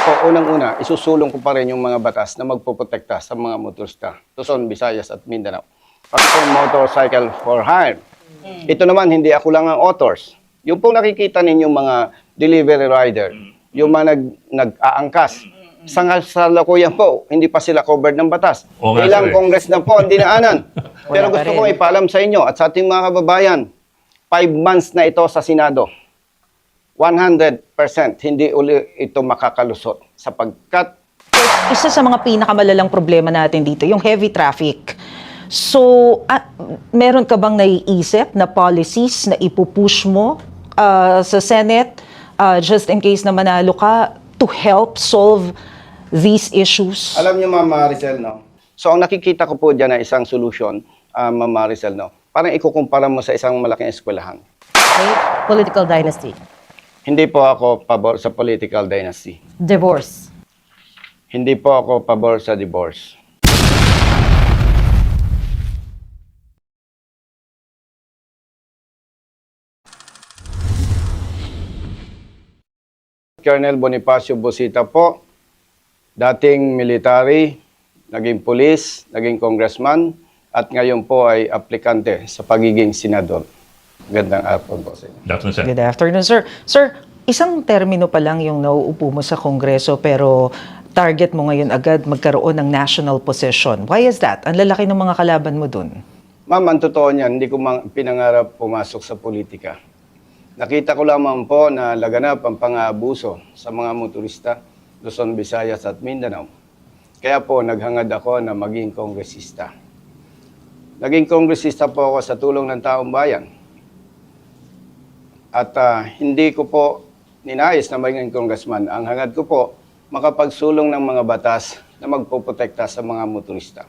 po, unang-una, isusulong ko pa rin yung mga batas na magpoprotekta sa mga motorista, Luzon, Visayas at Mindanao. Para po motorcycle for hire. Ito naman, hindi ako lang ang authors. Yung pong nakikita ninyong mga delivery rider, yung mga nag-aangkas, sa kasalukuyan po, hindi pa sila covered ng batas. Ilang Congress na po ang dinaanan. Pero gusto ko ipaalam sa inyo at sa ating mga kababayan, 5 months na ito sa Senado. 100% hindi uli ito makakalusot sapagkat isa sa mga pinakamalalang problema natin dito, yung heavy traffic. So, meron ka bang naiisip na policies na ipupush mo sa Senate just in case na manalo ka to help solve these issues? alam niyo, Ma'am Maricel, no? So, ang nakikita ko po dyan na isang solution, Ma'am Maricel, no? Parang ikukumpara mo sa isang malaking eskwelahan. Okay? Political dynasty. Hindi po ako pabor sa political dynasty. Divorce. Hindi po ako pabor sa divorce. Colonel Bonifacio Busita po, dating military, naging police, naging congressman, at ngayon po ay aplikante sa pagiging senador. Gandang araw po sa inyo. Good afternoon, sir. Sir, isang termino pa lang yung nauupo mo sa Kongreso pero target mo ngayon agad magkaroon ng national position. Why is that? Ang lalaki ng mga kalaban mo dun. Ma'am, ang totoo niyan, hindi ko pinangarap pumasok sa politika. Nakita ko lamang po na laganap ang pang-aabuso sa mga motorista, Luzon, Visayas at Mindanao. Kaya po naghangad ako na maging kongresista. Naging kongresista po ako sa tulong ng taong bayan. At hindi ko po ninais na maging congressman. Ang hangad ko po, makapagsulong ng mga batas na magpoprotekta sa mga motorista.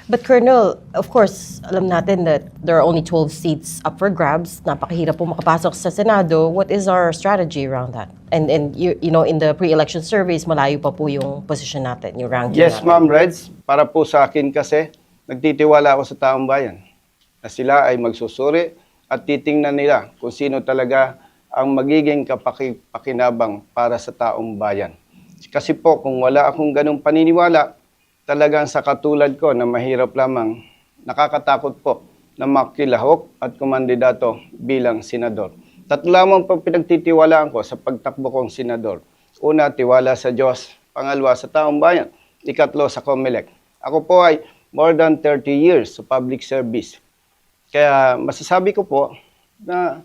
But Colonel, of course, alam natin that there are only 12 seats up for grabs. Napakahirap po makapasok sa Senado. What is our strategy around that? And you know, in the pre-election surveys, malayo pa po yung position natin, yung ranking Yes, natin. Ma'am Reds. Para po sa akin kasi, nagtitiwala ako sa taong bayan na sila ay magsusuri at titingnan nila kung sino talaga ang magiging kapakipakinabang para sa taong bayan. Kasi po, kung wala akong ganong paniniwala, talagang sa katulad ko na mahirap lamang, nakakatakot po na makilahok at kumandidato bilang senador. Tatlo lamang po pinagtitiwalaan ko sa pagtakbo kong senador. Una, tiwala sa Diyos. Pangalawa, sa taong bayan. Ikatlo, sa COMELEC. Ako po ay more than 30 years sa public service. Kaya masasabi ko po na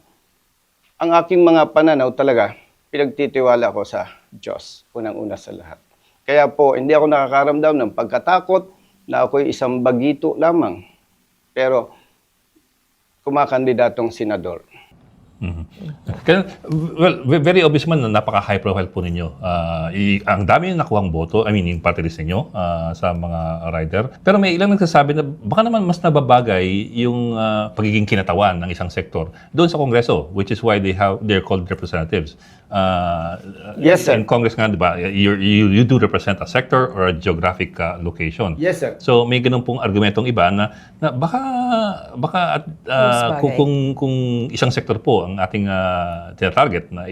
ang aking mga pananaw talaga, pinagtitiwala ko sa Diyos, unang-una sa lahat. Kaya po, hindi ako nakakaramdam ng pagkatakot na ako'y isang bagito lamang. Pero, kumakandidatong senador. Well, very obvious man na napaka-high profile po ninyo. Ang dami yung nakuhang boto, I mean, yung party list ninyo sa mga rider. Pero may ilang nagsasabi na baka naman mas nababagay yung pagiging kinatawan ng isang sektor doon sa Kongreso, which is why they're called representatives. Yes, sir. In Congress nga, di ba, you do represent a sector or a geographic location. Yes, sir. So may ganun pong argumentong iba na baka kung isang sektor po ang ating tinatarget na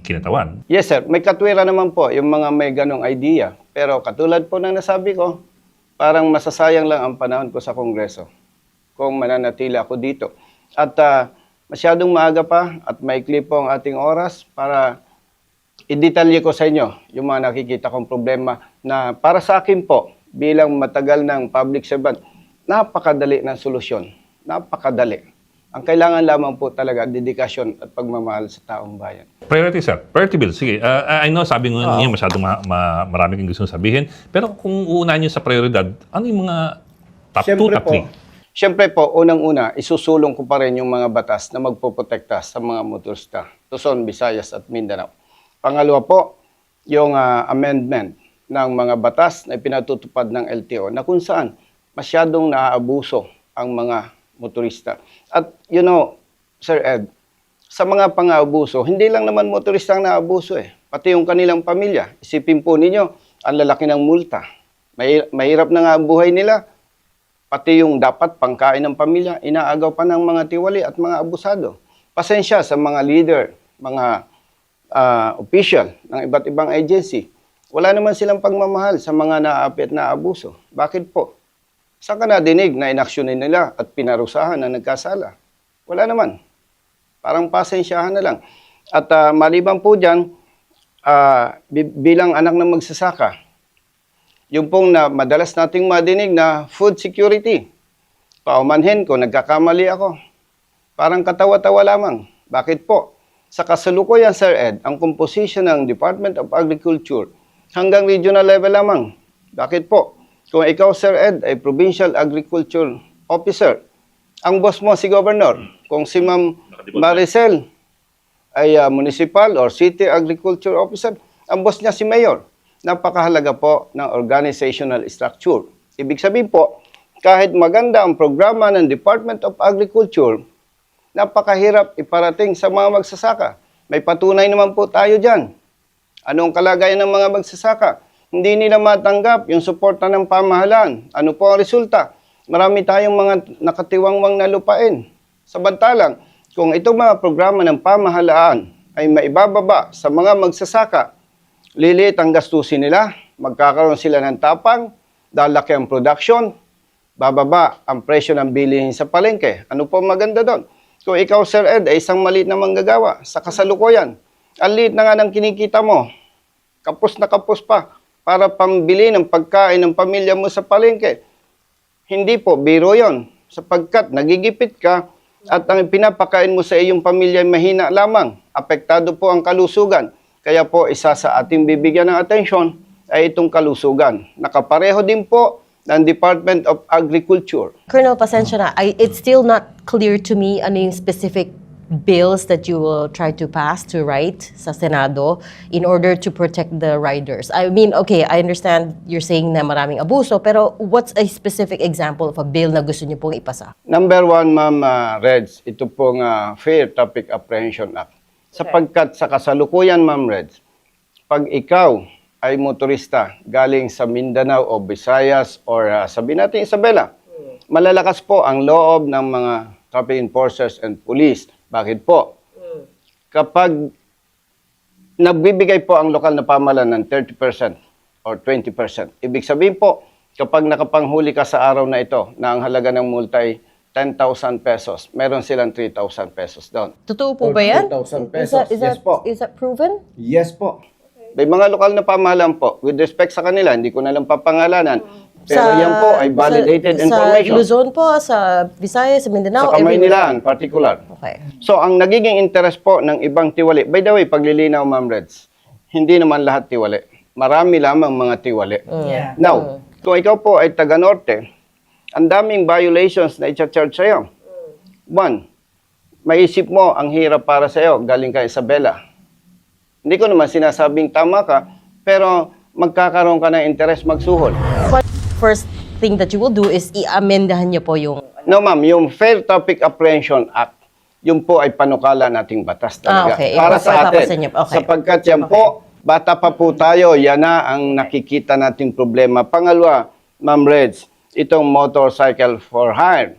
kinatawan. Yes, sir. May katwira naman po yung mga may ganong idea. Pero katulad po ng nasabi ko, parang masasayang lang ang panahon ko sa Kongreso kung mananatili ako dito. At masyadong maaga pa at maikli po ang ating oras para i-detalye ko sa inyo yung mga nakikita kong problema na para sa akin po bilang matagal ng public servant, napakadali ng solusyon. Napakadali. Ang kailangan lamang po talaga, dedikasyon at pagmamahal sa taong bayan. Priority, sir. Priority bill. Sige. I know, sabi nga niyo, masyadong marami kang gusto sabihin. Pero kung uunahin niyo sa prioridad, ano yung mga top 2, top 3? Siyempre po, unang-una, isusulong ko pa rin yung mga batas na magpoprotekta sa mga motorista, Luzon, Visayas at Mindanao. Pangalawa po, yung amendment ng mga batas na pinatutupad ng LTO na kung saan masyadong naaabuso ang mga motorista. At you know, Sir Ed, sa mga pang-aabuso, hindi lang naman motorista ang naabuso eh. Pati yung kanilang pamilya. Isipin po ninyo, ang lalaki ng multa. Mahirap na nga ang buhay nila. Pati yung dapat pangkain ng pamilya, inaagaw pa ng mga tiwali at mga abusado. Pasensya sa mga leader, mga official ng iba't ibang agency. Wala naman silang pagmamahal sa mga naaapi at naabuso. Bakit po? Saan ka nadinig na inaksyonin nila at pinarusahan na nagkasala? Wala naman. Parang pasensyahan na lang. At maliban po dyan, bilang anak ng magsasaka, yung pong na madalas nating madinig na food security. Paumanhin ko, nagkakamali ako. Parang katawa-tawa lamang. Bakit po? Sa kasalukuyan, Sir Ed, ang composition ng Department of Agriculture hanggang regional level lamang. Bakit po? Kung ikaw, Sir Ed, ay Provincial Agriculture Officer, ang boss mo si Governor. Kung si Ma'am Maricel ay Municipal or City Agriculture Officer, ang boss niya si Mayor. Napakahalaga po ng organizational structure. Ibig sabihin po, kahit maganda ang programa ng Department of Agriculture, napakahirap iparating sa mga magsasaka. May patunay naman po tayo dyan. Anong kalagayan ng mga magsasaka? Hindi nila matanggap yung suporta ng pamahalaan. Ano po ang resulta? Marami tayong mga nakatiwangwang na lupain. Samantalang, kung itong mga programa ng pamahalaan ay maibababa sa mga magsasaka, lilit ang gastusin nila, magkakaroon sila ng tapang, lalaki ang production, bababa ang presyo ng bilihin sa palengke. Ano po maganda doon? Kung ikaw, Sir Ed, ay isang maliit na manggagawa sa kasalukuyan, ang liit na nga ng kinikita mo, kapos na kapos pa, para pambili ng pagkain ng pamilya mo sa palengke. Hindi po, biro yon, sapagkat nagigipit ka at ang pinapakain mo sa iyong pamilya ay mahina lamang. Apektado po ang kalusugan. Kaya po, isa sa ating bibigyan ng atensyon ay itong kalusugan. Nakapareho din po ng Department of Agriculture. Colonel, pasensya na. It's still not clear to me ano yung specific bills that you will try to pass, to write sa Senado in order to protect the riders. I mean, okay, I understand you're saying na maraming abuso, pero what's a specific example of a bill na gusto niyo pong ipasa? Number one, Ma'am Reds, ito pong Fair Traffic Apprehension Act. Sapagkat sa kasalukuyan, Ma'am Reds, pag ikaw ay motorista galing sa Mindanao o Visayas or sabihin natin Isabela, malalakas po ang loob ng mga traffic enforcers and police. Bakit po? Kapag nagbibigay po ang lokal na pamahalaan ng 30% or 20%, ibig sabihin po, kapag nakapanghuli ka sa araw na ito na ang halaga ng multa ay 10,000 pesos, meron silang 3,000 pesos doon. Totoo po Or ba yan? 2,000 pesos. Yes po. Is that proven? Yes po. May mga lokal na pamahalaan po, with respect sa kanila, hindi ko na lang papangalanan, pero yan po ay validated information. Sa Luzon po, sa Visayas, sa Mindanao, Sa Kamaynilaan, particular. Okay. So, ang nagiging interest po ng ibang tiwali, by the way, paglilinaw, Ma'am Reds, hindi naman lahat tiwali. Marami lamang mga tiwali. Now, kung ikaw po ay taga-norte, ang daming violations na i-charge sa'yo. One, maisip mo, ang hirap para sa'yo, galing ka Isabela. Hindi ko naman sinasabing tama ka, pero magkakaroon ka ng interest magsuhol. What first thing that you will do is i-amendahan niyo po yung... No, ma'am, yung Fair Traffic Apprehension Act, yun po ay panukala nating batas talaga. Okay. Para sa Ipapasin atin. niyo. Okay. Sapagkat yan po, bata pa po tayo, yan na ang nakikita nating problema. Pangalawa, Ma'am Reds, itong motorcycle for hire.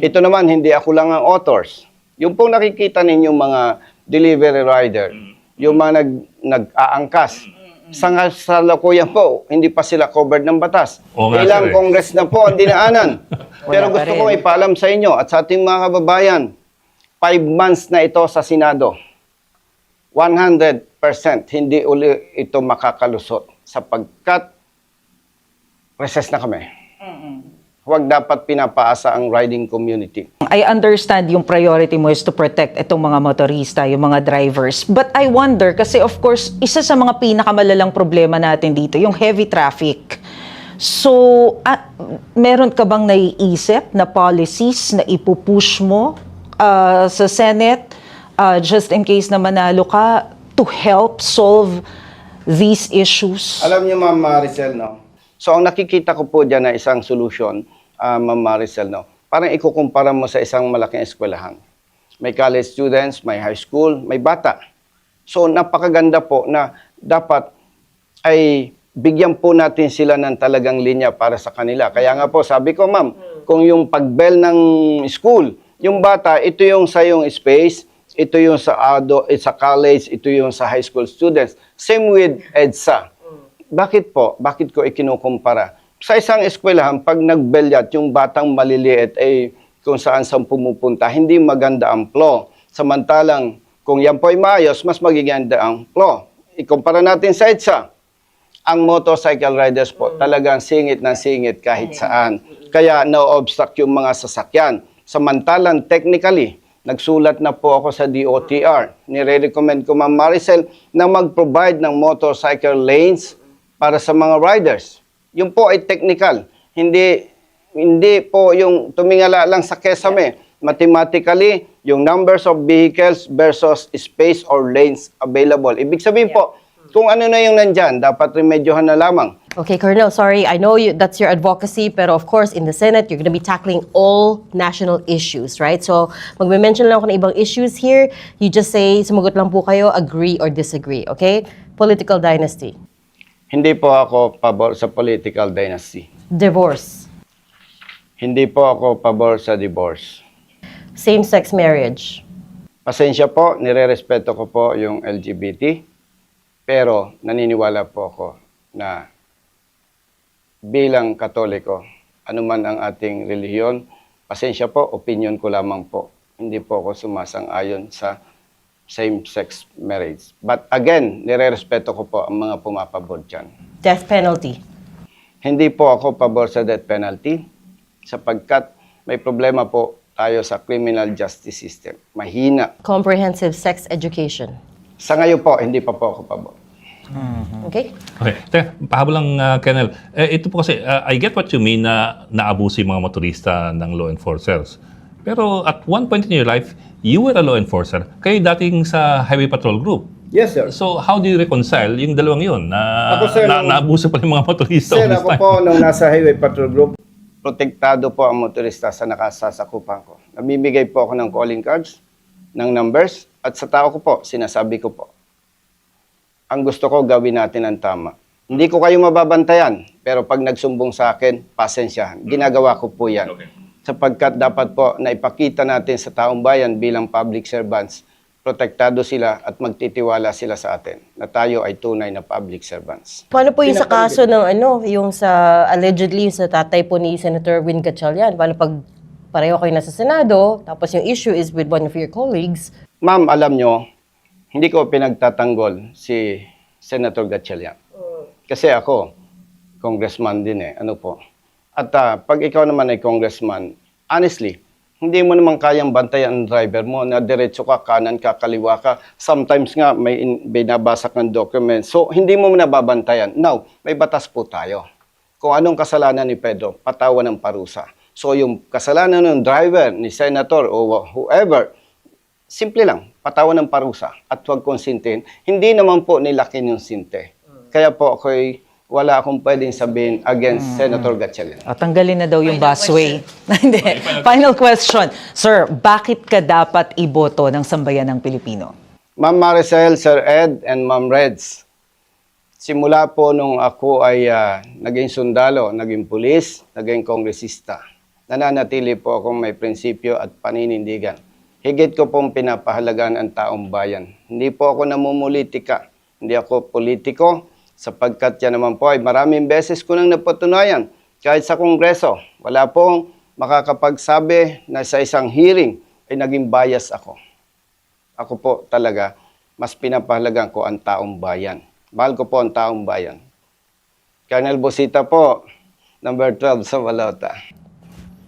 Ito naman, hindi ako lang ang authors. Yung pong nakikita ninyong mga delivery rider, yung mga nag-aangkas, sa kasalukuyan po, hindi pa sila covered ng batas. Oo nga, Ilang sir, eh. Congress na po ang dinaanan. Pero Wala pa gusto rin. ko ipaalam sa inyo at sa ating mga kababayan, 5 months na ito sa Senado. 100% hindi uli ito makakalusot sapagkat recess na kami. Huwag dapat pinapaasa ang riding community. I understand yung priority mo is to protect itong mga motorista, yung mga drivers. But I wonder, kasi of course, isa sa mga pinakamalalang problema natin dito, yung heavy traffic. So, meron ka bang naiisip na policies na ipupush mo sa Senate just in case na manalo ka to help solve these issues? Alam niyo, Ma'am Maricel, no? So, ang nakikita ko po dyan na isang solution, Ma'am Maricel, no? Parang ikukumpara mo sa isang malaking eskwelahan. May college students, may high school, may bata. So, napakaganda po na dapat ay bigyan po natin sila ng talagang linya para sa kanila. Kaya nga po, sabi ko, ma'am, kung yung pagbell ng school, yung bata, ito yung sa yung space, ito yung sa college, ito yung sa high school students. Same with EDSA. Bakit po? Bakit ko ikinukumpara? Sa isang eskwelahan, pag nagbelyat, yung batang maliliit ay kung saan pumupunta, hindi maganda ang flow. Samantalang, kung yan po ay maayos, mas magiganda ang flow. Ikumpara natin sa EDSA. Ang motorcycle riders po, talagang singit na singit kahit saan. Kaya na-obstruct yung mga sasakyan. Samantalang, technically, nagsulat na po ako sa DOTR. Nire-recommend ko, Ma'am Maricel, na mag-provide ng motorcycle lanes para sa mga riders. Yung po ay technical. Hindi po yung tumingala lang sa kesame. Mathematically, yung numbers of vehicles versus space or lanes available. Ibig sabihin po, kung ano na yung nandyan, dapat remedyohan na lamang. Okay, Colonel, sorry. I know that's your advocacy, pero of course, in the Senate, you're going to be tackling all national issues, right? So, magme-mention lang ako ng ibang issues here. You just say, sumagot lang po kayo, agree or disagree, okay? Political dynasty. Hindi po ako pabor sa political dynasty. Divorce. Hindi po ako pabor sa divorce. Same-sex marriage. Pasensya po, nire-respeto ko po yung LGBT, pero naniniwala po ako na bilang Katoliko, anuman ang ating relihiyon, pasensya po, opinion ko lamang po. Hindi po ako sumasang-ayon sa same-sex marriage. But again, nire-respeto ko po ang mga pumapabor dyan. Death penalty. Hindi po ako pabor sa death penalty sapagkat may problema po tayo sa criminal justice system. Mahina. Comprehensive sex education. Sa ngayon po, hindi pa po ako pabor. Okay? Okay. Teka, pahabol lang, Colonel. Ito po kasi, I get what you mean na naabuso yung mga motorista ng law enforcers. Pero at one point in your life, you were a law enforcer. Kayo dating sa Highway Patrol Group. Yes, sir. So, how do you reconcile yung dalawang yun? Ako, sir, naabuso pa yung mga motorista Sir, all this ako time? po, nung nasa Highway Patrol Group, protektado po ang motorista sa nakasasakupan ko. Namimigay po ako ng calling cards, ng numbers, at sa tao ko po, sinasabi ko po, ang gusto ko gawin natin ang tama. Hindi ko kayo mababantayan, pero pag nagsumbong sa akin, pasensyahan. Ginagawa ko po yan. Okay. Sapagkat dapat po na ipakita natin sa taong bayan bilang public servants, protektado sila at magtitiwala sila sa atin na tayo ay tunay na public servants. Paano po yung sa kaso ng yung sa allegedly yung sa tatay po ni Senator Win Gatchalian? Paano pag pareho kayo nasa Senado, tapos yung issue is with one of your colleagues? Ma'am, alam nyo, hindi ko pinagtatanggol si Senator Gatchalian. Kasi ako, congressman din Ano po. At pag ikaw naman ay congressman, honestly, hindi mo naman kayang bantayan ang driver mo na diretso ka, kanan ka, kaliwa ka. Sometimes nga may binabasa kang document. So, hindi mo nababantayan. Now, may batas po tayo. Kung anong kasalanan ni Pedro, patawan ng parusa. So, yung kasalanan ng driver, ni Senator o whoever, simple lang, patawan ng parusa at huwag konsintihin. Hindi naman po nilakin yung sinte. Kaya po ako'y wala akong pwedeng sabihin against Senator Gatchalian. O, tanggalin na daw yung busway. Hindi. Final question. Sir, bakit ka dapat iboto ng sambayan ng Pilipino? Ma'am Maricel, Sir Ed, and Ma'am Reds, simula po nung ako ay naging sundalo, naging pulis, naging kongresista, nananatili po akong may prinsipyo at paninindigan. Higit ko pong pinapahalagaan ang taong bayan. Hindi po ako namumulitika, hindi ako politiko, sapagkat yan naman po ay maraming beses ko nang napatunayan. Kahit sa Kongreso, wala pong makakapagsabi na sa isang hearing ay naging bias ako. Ako po talaga, mas pinapahalagan ko ang taong bayan. Mahal ko po ang taong bayan. Colonel Busita po, number 12 sa Balota.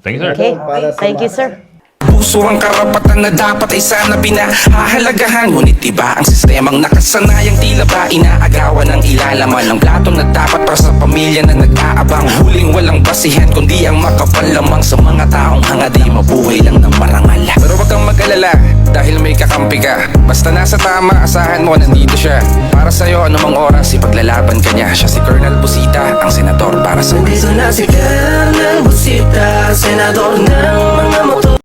Thank you, sir. Okay? Thank you, sir. Puso ang karapatan na dapat ay sana pinahahalagahan. Ngunit iba ang sistemang nakasanayang tila ba inaagawan ng ilalaman ng platong na dapat para sa pamilya na nag-aabang. Huling walang basihan kundi ang makapal lamang sa mga taong hangad ay mabuhay lang ng marangal. Pero wag kang mag-alala dahil may kakampi ka. Basta nasa tama, asahan mo nandito siya. Para sa'yo anumang oras ipaglalaban ka niya. Siya si Colonel Busita, ang senador para sa Nandito na si Colonel Busita, senador ng mga